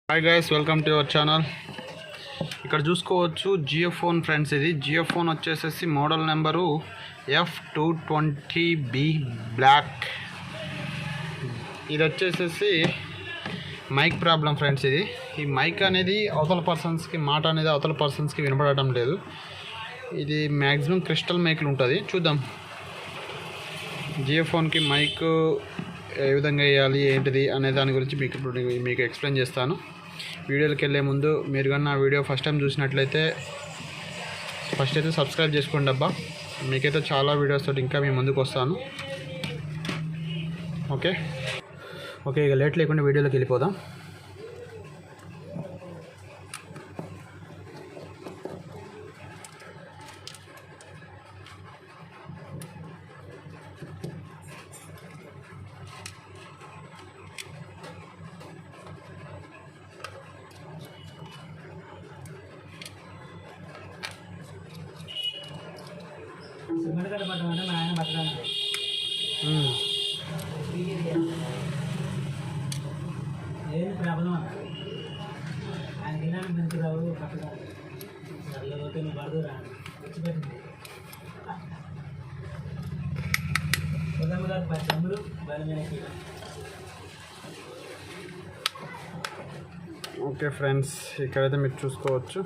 Hi guys, welcome to your channel. ఇక్కడ చూసుకోవచ్చు Jio phone friends. ఇది జియో ఫోన్ వచ్చేసేసి మోడల్ నెంబరు F220B బ్లాక్. ఇది వచ్చేసేసి మైక్ ప్రాబ్లం ఫ్రెండ్స్. ఈ మైక్ అనేది అవతల పర్సన్స్కి మాట అనేది అవతల పర్సన్స్కి వినపడటం లేదు. ఇది మ్యాక్సిమం క్రిస్టల్ మైక్లు ఉంటుంది. చూద్దాం జియో ఫోన్కి మైక్ ఏ విధంగా వేయాలి ఏంటిది అనే దాని గురించి మీకు ఎక్స్ప్లెయిన్ చేస్తాను. వీడియోకి వెళ్ళే ముందు మీరు కానీ నా వీడియో ఫస్ట్ టైం చూసినట్లయితే ఫస్ట్ అయితే సబ్స్క్రైబ్ చేసుకోండి అబ్బా. మీకైతే చాలా వీడియోస్ తోటి ఇంకా మేము ముందుకు వస్తాను. ఓకే, ఇక లేట్ లేకుండా వీడియోలోకి వెళ్ళిపోదాం. సిమెంట్ కట్ట పట్టమంటే మా ఆయన పట్టడానికి ఏం ప్రాబ్లం అన్న ఆయనకి వెళ్ళాను మంచి రావు పట్టదా సర్లేకపోతే నువ్వు పడదురా వచ్చిపెట్టింది ఉదయం గారు 10 తమ్ముడు బలమేకి. ఓకే ఫ్రెండ్స్, ఇక్కడైతే మీరు చూసుకోవచ్చు.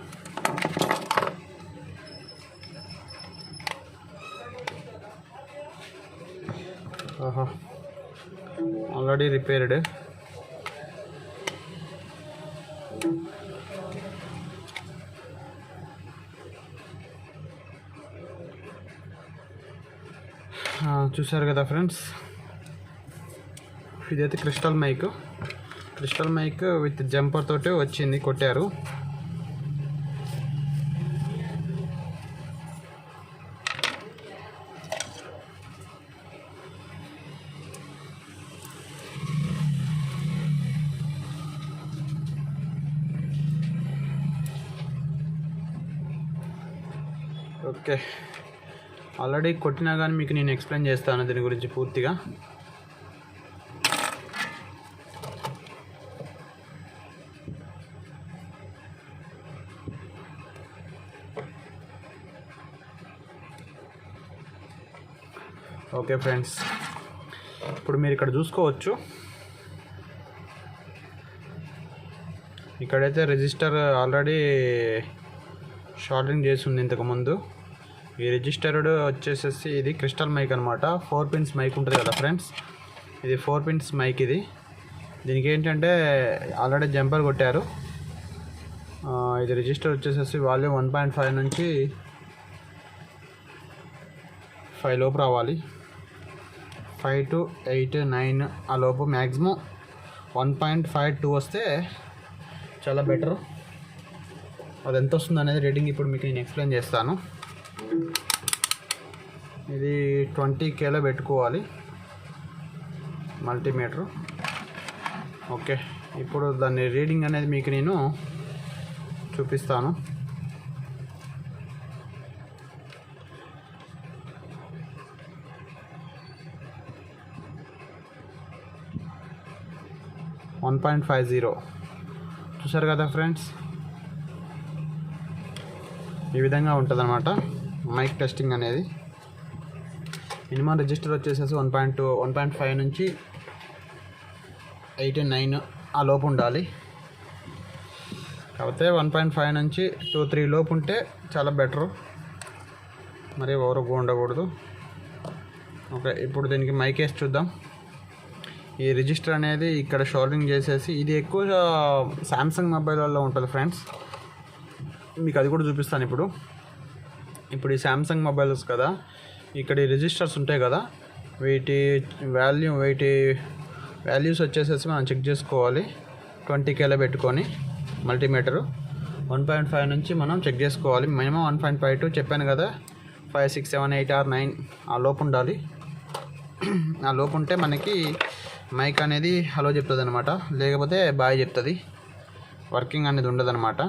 Already repaired. చూసారు కదా ఫ్రెండ్స్, ఇదైతే క్రిస్టల్ మైక్ విత్ జంపర్ తోటి వచ్చింది, కొట్టారు. ఓకే, ఆల్రెడీ కొట్టినా కానీ మీకు నేను ఎక్స్ప్లెయిన్ చేస్తాను దీని గురించి పూర్తిగా. ఓకే ఫ్రెండ్స్, ఇప్పుడు మీరు ఇక్కడ చూసుకోవచ్చు. ఇక్కడైతే రిజిస్టర్ ఆల్రెడీ షార్టింగ్ చేసి ఉంది ఇంతకుముందు. ఈ రిజిస్టర్డ్ వచ్చేసేసి ఇది క్రిస్టల్ మైక్ అనమాట. 4 పిన్స్ మైక్ ఉంటుంది కదా ఫ్రెండ్స్, ఇది 4 పిన్స్ మైక్. దీనికి ఏంటంటే ఆల్రెడీ జంపర్ కొట్టారు. ఇది రిజిస్టర్ వచ్చేసేసి వాల్యూమ్ 1.5 నుంచి 5 లోపు రావాలి. 5 to 8, 9 ఆ లోపు. మ్యాక్సిమం 1.52 వస్తే చాలా బెటర్. అది ఎంత వస్తుంది అనేది రేటింగ్ ఇప్పుడు మీకు నేను ఎక్స్ప్లెయిన్ చేస్తాను. ఇది 20Kలో పెట్టుకోవాలి మల్టీమీటర్. ఓకే, ఇప్పుడు దాని రీడింగ్ అనేది మీకు నేను చూపిస్తాను. .50 చూసారు కదా ఫ్రెండ్స్. ఈ విధంగా ఉంటుంది అన్నమాట మైక్ టెస్టింగ్ అనేది. మినిమం రిజిస్టర్ వచ్చేసేసి 1.5 నుంచి 8, 9 ఆ లోపు ఉండాలి. కాకపోతే 1.5 నుంచి 2, 3 లోపు ఉంటే చాలా బెటరు, మరి ఓవర్ ఉండకూడదు. ఓకే, ఇప్పుడు దీనికి మైక్ వేసి చూద్దాం. ఈ రిజిస్టర్ అనేది ఇక్కడ షోల్డింగ్ చేసేసి, ఇది ఎక్కువ శాంసంగ్ మొబైల్లో ఉంటుంది ఫ్రెండ్స్. మీకు అది కూడా చూపిస్తాను ఇప్పుడు. ఈ శాంసంగ్ మొబైల్స్ కదా, ఇక్కడ ఈ రిజిస్టర్స్ ఉంటాయి కదా, వీటి వాల్యూస్ వచ్చేసేసి మనం చెక్ చేసుకోవాలి. 20Kలో పెట్టుకొని మల్టీమీటరు 1.5 నుంచి మనం చెక్ చేసుకోవాలి. మినిమం 1.52 చెప్పాను కదా. 5, 6, 7, 8 or 9 ఆ లోపు ఉండాలి. ఆ లోపు ఉంటే మనకి మైక్ అనేది హలో చెప్తుంది అనమాట, లేకపోతే బాయ్ చెప్తుంది. వర్కింగ్ అనేది ఉండదు అనమాట.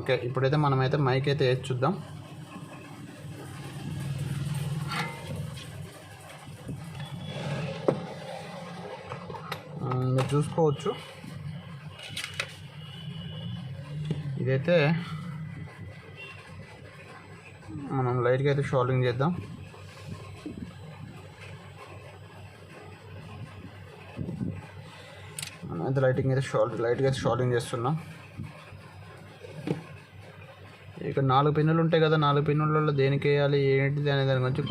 ఓకే, ఇప్పుడైతే మనమైతే మైక్ అయితే వేసి చూద్దాం. మీరు చూసుకోవచ్చు ఇదైతే మనం లైట్గా అయితే షోల్డరింగ్ చేద్దాం. మనం అయితే లైట్గా అయితే షోల్డరింగ్ చేస్తున్నాం. ఇక 4 పిన్నులు ఉంటాయి కదా, 4 పిన్నులలో దేనికి వేయాలి ఏంటిది అనే దాని గురించి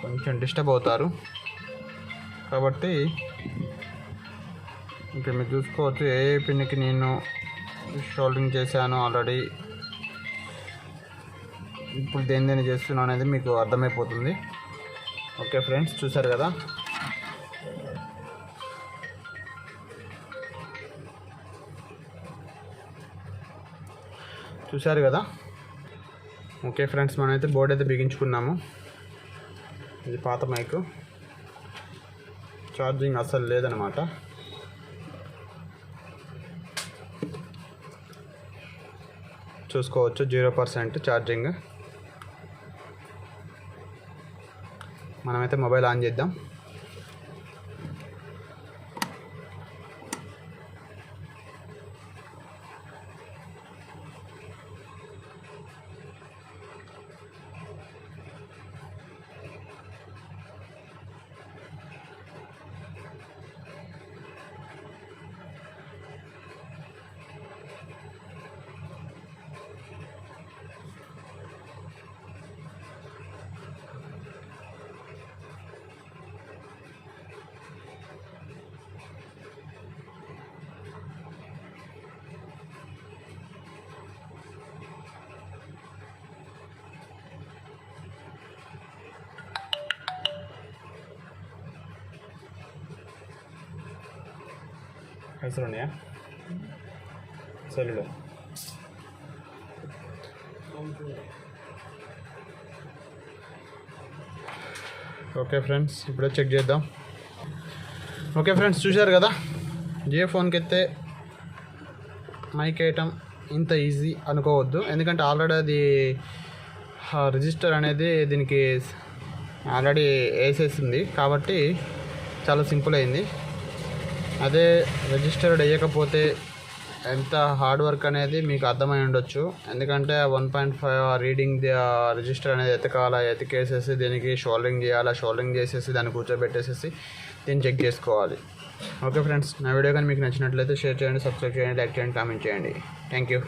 కొంచెం డిస్టర్బ్ అవుతారు. కాబట్టి ఇంకా మీరు చూసుకోవచ్చు ఏ పిన్కి నేను షోల్డరింగ్ చేశాను ఆల్రెడీ. ఇప్పుడు దేని చేస్తున్నాను అనేది మీకు అర్థమైపోతుంది. ఓకే ఫ్రెండ్స్, చూసారు కదా. ఓకే ఫ్రెండ్స్, మనమైతే బోర్డు అయితే బిగించుకున్నాము. ఇది పాత మైక్, ఛార్జింగ్ అస్సలు లేదనమాట. చూసుకోవచ్చు 0% ఛార్జింగ్. మనమైతే మొబైల్ ఆన్ చేద్దాం. పైసలు ఉన్నాయా సెల్లులో? ఓకే ఫ్రెండ్స్, ఇప్పుడే చెక్ చేద్దాం. ఓకే ఫ్రెండ్స్, చూశారు కదా, జియో ఫోన్కి అయితే మైక్ వేయటం ఇంత ఈజీ అనుకోవద్దు. ఎందుకంటే ఆల్రెడీ అది రిజిస్టర్ అనేది దీనికి ఆల్రెడీ వేసేసింది కాబట్టి చాలా సింపుల్ అయింది. అదే రిజిస్టర్డ్ వేయకపోతే ఎంత హార్డ్ వర్క్ అనేది మీకు అర్థమై ఉండొచ్చు. ఎందుకంటే 1.5 రీడింగ్ రిజిస్టర్ అనేది ఎతికేసేసి దీనికి షోల్డరింగ్ చేయాలి. షోల్డరింగ్ చేసేసి దాన్ని కూర్చోబెట్టేసేసి దీన్ని చెక్ చేసుకోవాలి. ఓకే ఫ్రెండ్స్, నా వీడియో కానీ మీకు నచ్చినట్లయితే షేర్ చేయండి, సబ్స్క్రైబ్ చేయండి, లైక్ చేయండి, కామెంట్ చేయండి. Thank you.